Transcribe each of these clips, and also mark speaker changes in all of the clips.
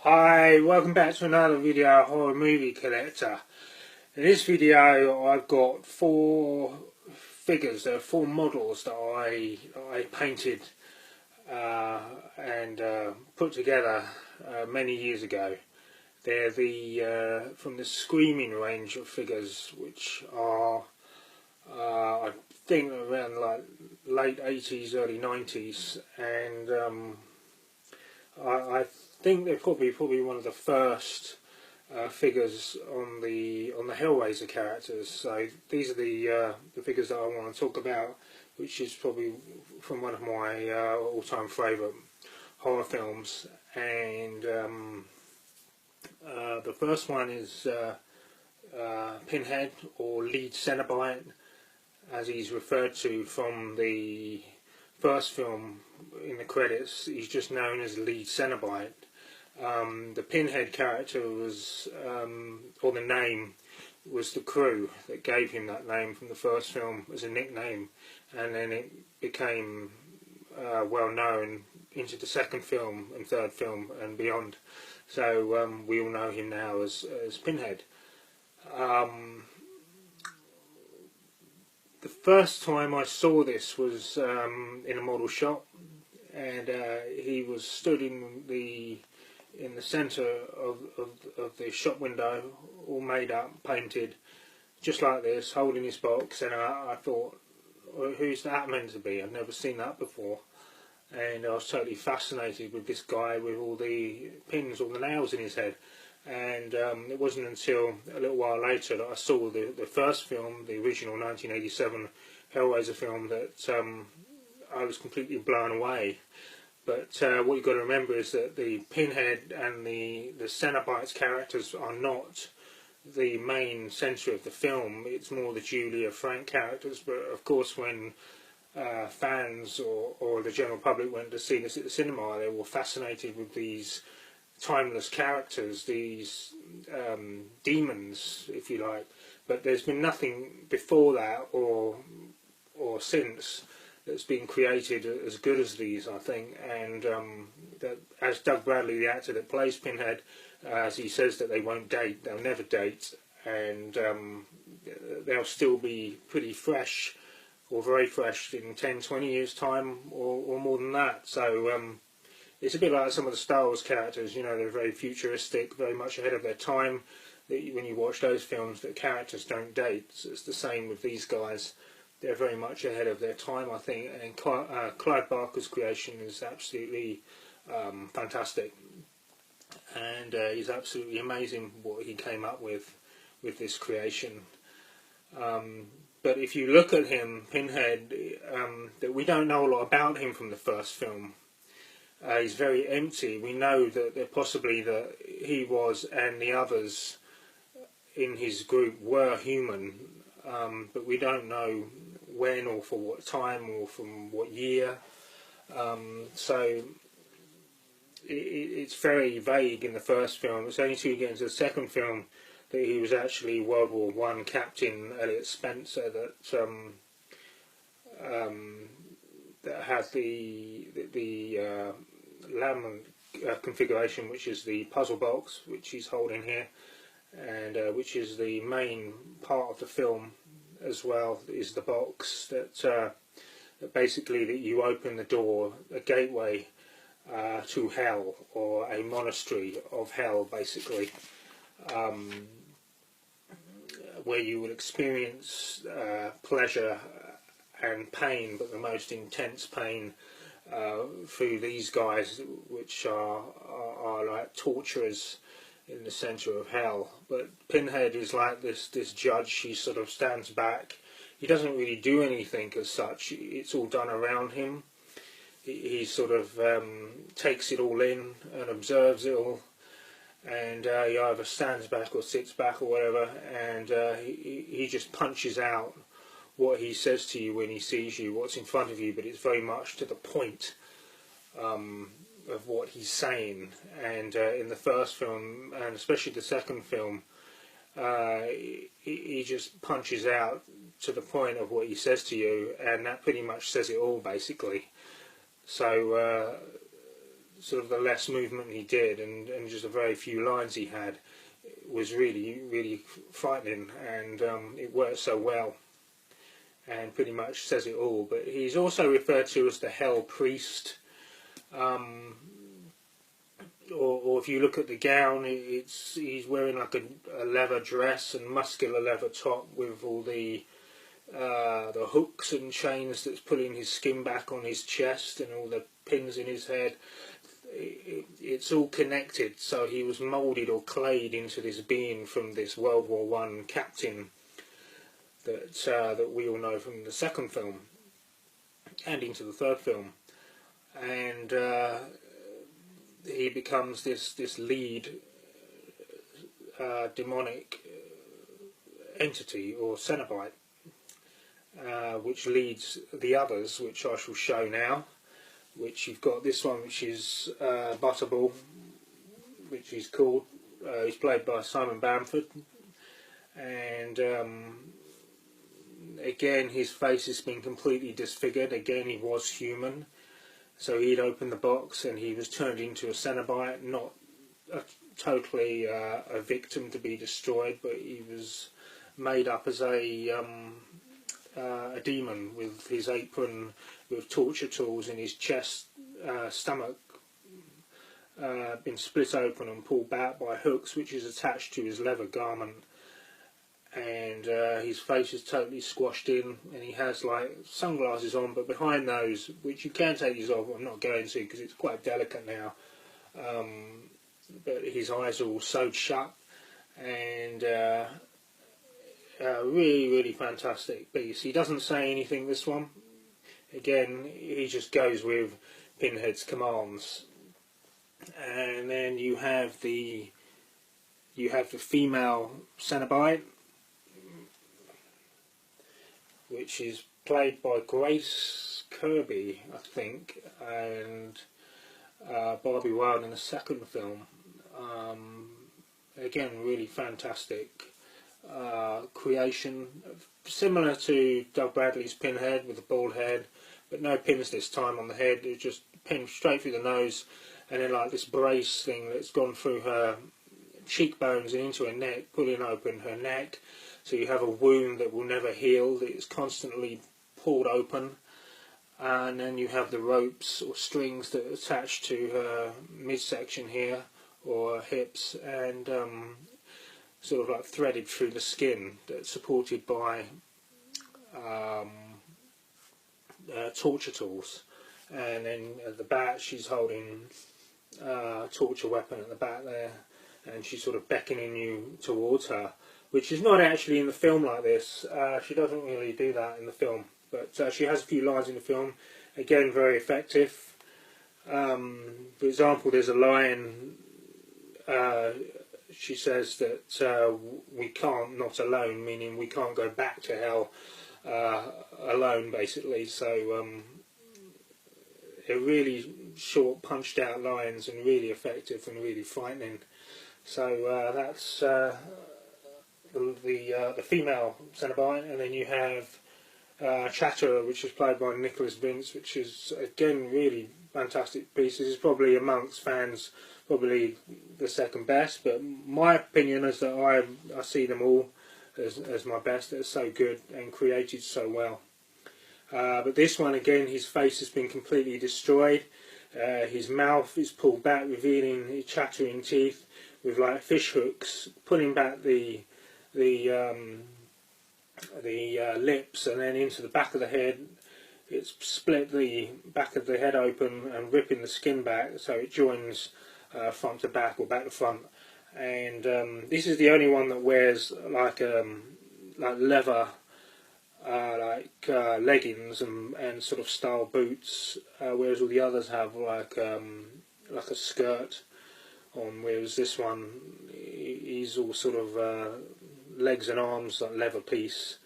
Speaker 1: Hi, welcome back to another video, Horror Movie Collector. In this video I've got four figures, there are four models that I painted and put together many years ago. They're from the Screaming range of figures, which are I think around like late 80s, early 90s, and I think they're probably one of the first figures on the Hellraiser characters. So these are the figures that I want to talk about, which is probably from one of my all-time favourite horror films. And the first one is Pinhead, or Lead Cenobite, as he's referred to from the first film. In the credits, he's just known as Lead Cenobite. The Pinhead character was, or the name, was the crew that gave him that name from the first film as a nickname, and then it became well known into the second film and third film and beyond. So we all know him now as Pinhead. The first time I saw this was in a model shop, and he was stood in the centre of the shop window, all made up, painted, just like this, holding his box. And I thought, well, who's that meant to be? I've never seen that before, and I was totally fascinated with this guy with all the pins, all the nails in his head. And it wasn't until a little while later that I saw the first film, the original 1987 Hellraiser film, that I was completely blown away. But what you've got to remember is that the Pinhead and the Cenobite's characters are not the main centre of the film. It's more the Julia Frank characters. But of course, when fans or the general public went to see this at the cinema, they were fascinated with these timeless characters, these demons, if you like. But there's been nothing before that or since that's been created as good as these, I think. And that, as Doug Bradley, the actor that plays Pinhead, as he says that they won't date, they'll never date, and they'll still be pretty fresh, or very fresh, in 10-20 years time, or more than that. So it's a bit like some of the Star Wars characters, you know, they're very futuristic, very much ahead of their time. When you watch those films, the characters don't date. So it's the same with these guys. They're very much ahead of their time, I think. And Clive Barker's creation is absolutely fantastic. And it's absolutely amazing what he came up with this creation. But if you look at him, Pinhead, that we don't know a lot about him from the first film. He's very empty. We know that possibly that he was, and the others in his group were human, but we don't know when or for what time or from what year. So it's very vague in the first film. It's only till you get into the second film that he was actually World War I Captain Elliot Spencer that had the Lamb configuration, which is the puzzle box which he's holding here, and which is the main part of the film as well, is the box that basically that you open the door, a gateway to hell, or a monastery of hell, basically, where you will experience pleasure and pain, but the most intense pain through these guys, which are like torturers in the centre of hell. But Pinhead is like this judge. He sort of stands back. He doesn't really do anything as such. It's all done around him. He sort of takes it all in and observes it all, and he either stands back or sits back or whatever, and he just punches out what he says to you when he sees you, what's in front of you, but it's very much to the point of what he's saying. And in the first film, and especially the second film, he just punches out to the point of what he says to you, and that pretty much says it all, basically. So sort of the less movement he did, and just a very few lines he had, was really frightening, and it worked so well, and pretty much says it all. But he's also referred to as the Hell Priest, or if you look at the gown, he's wearing like a leather dress and muscular leather top with all the hooks and chains that's pulling his skin back on his chest, and all the pins in his head. It's all connected. So he was moulded or clayed into this being from this World War I captain that we all know from the second film and into the third film, and he becomes this lead demonic entity or Cenobite, which leads the others, which I shall show now. Which you've got this one, which is Butterball, which he's called. He's played by Simon Bamford, and again his face has been completely disfigured. Again, he was human, so he'd opened the box and he was turned into a Cenobite, not totally a victim to be destroyed, but he was made up as a demon with his apron, with torture tools in his chest, stomach been split open and pulled back by hooks, which is attached to his leather garment, and his face is totally squashed in, and he has like sunglasses on, but behind those, which you can take these off, I'm not going to because it's quite delicate now, but his eyes are all sewed shut, and really fantastic piece. He doesn't say anything, this one. Again, he just goes with Pinhead's commands. And then you have the female Cenobite, which is played by Grace Kirby, I think, and Barbie Wilde in the second film. Again, really fantastic creation, similar to Doug Bradley's Pinhead with the bald head, but no pins this time on the head. It just pinned straight through the nose, and then like this brace thing that's gone through her cheekbones and into her neck, pulling open her neck, so you have a wound that will never heal, that is constantly pulled open, and then you have the ropes or strings that attach to her midsection here, or her hips, and sort of like threaded through the skin, that's supported by torture tools. And then at the back she's holding a torture weapon at the back there, and she's sort of beckoning you towards her, which is not actually in the film like this. She doesn't really do that in the film, but she has a few lines in the film, again very effective. For example, there's a line, she says that we can't not alone, meaning we can't go back to hell alone, basically. So they're really short, punched out lines, and really effective and really frightening. So that's the female Cenobite, and then you have Chatterer, which is played by Nicholas Vince, which is again really fantastic piece. This is probably amongst fans probably the second best, but my opinion is that I see them all as my best. They're so good and created so well. But this one again, his face has been completely destroyed. His mouth is pulled back, revealing his chattering teeth with like fish hooks, pulling back the lips, and then into the back of the head. It's split the back of the head open and ripping the skin back, so it joins front to back or back to front. And this is the only one that wears like leather leggings and sort of style boots, whereas all the others have like a skirt on, whereas this one, he's all sort of legs and arms, like leather piece,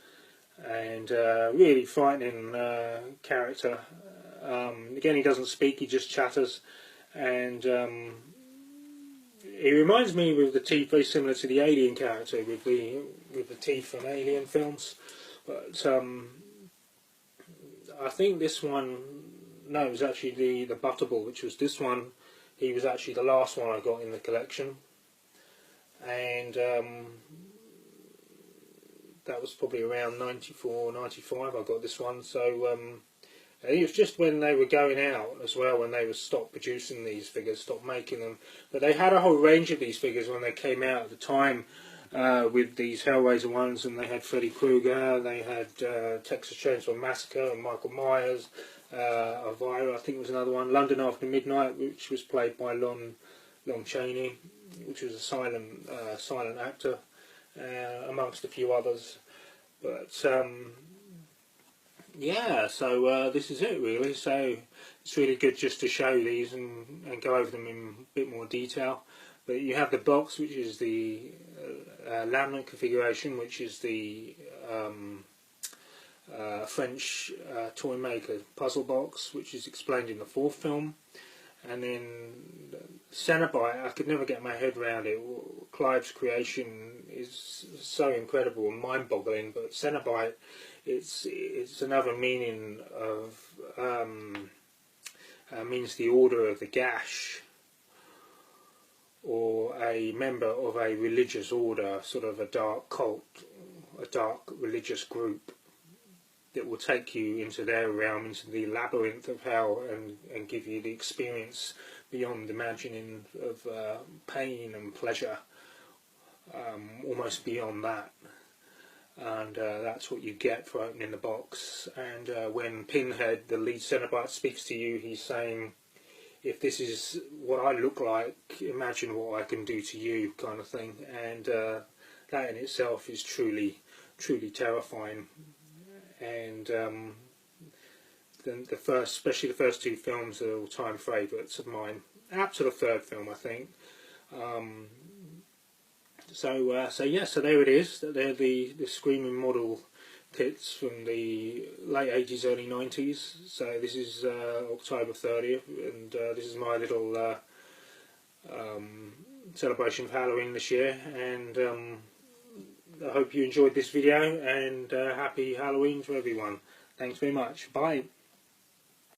Speaker 1: and really frightening character. Again, he doesn't speak, he just chatters, and he reminds me with the teeth very similar to the Alien character with the teeth from Alien films, but I think this one, no, it was actually the Butterball, which was this one, he was actually the last one I got in the collection, and that was probably around 94, 95 I got this one. So it was just when they were going out as well, when they were stopped producing these figures, stopped making them. But they had a whole range of these figures when they came out at the time, with these Hellraiser ones, and they had Freddy Krueger, they had Texas Chainsaw Massacre and Michael Myers, Elvira, I think was another one, London After Midnight, which was played by Lon Chaney, which was a silent actor, amongst a few others. But yeah, so this is it really. So it's really good just to show these and go over them in a bit more detail. But you have the box, which is the laminate configuration, which is the French toy maker puzzle box, which is explained in the 4th film. And then Cenobite, I could never get my head around it. Clive's creation is so incredible and mind-boggling, but Cenobite, it's another meaning of means the order of the gash, or a member of a religious order, sort of a dark cult, a dark religious group that will take you into their realm, into the labyrinth of hell, and give you the experience beyond imagining of pain and pleasure, almost beyond that. And that's what you get for opening the box. And when Pinhead, the lead Cenobite, speaks to you, he's saying, if this is what I look like, imagine what I can do to you, kind of thing. And that in itself is truly terrifying. And especially the first 2 films are all-time favourites of mine. Up to the 3rd film, I think. So yeah, so there it is. They're the Screaming model kits from the late 80s, early 90s. So this is October 30th, and this is my little celebration of Halloween this year. And I hope you enjoyed this video, and happy Halloween to everyone. Thanks very much. Bye.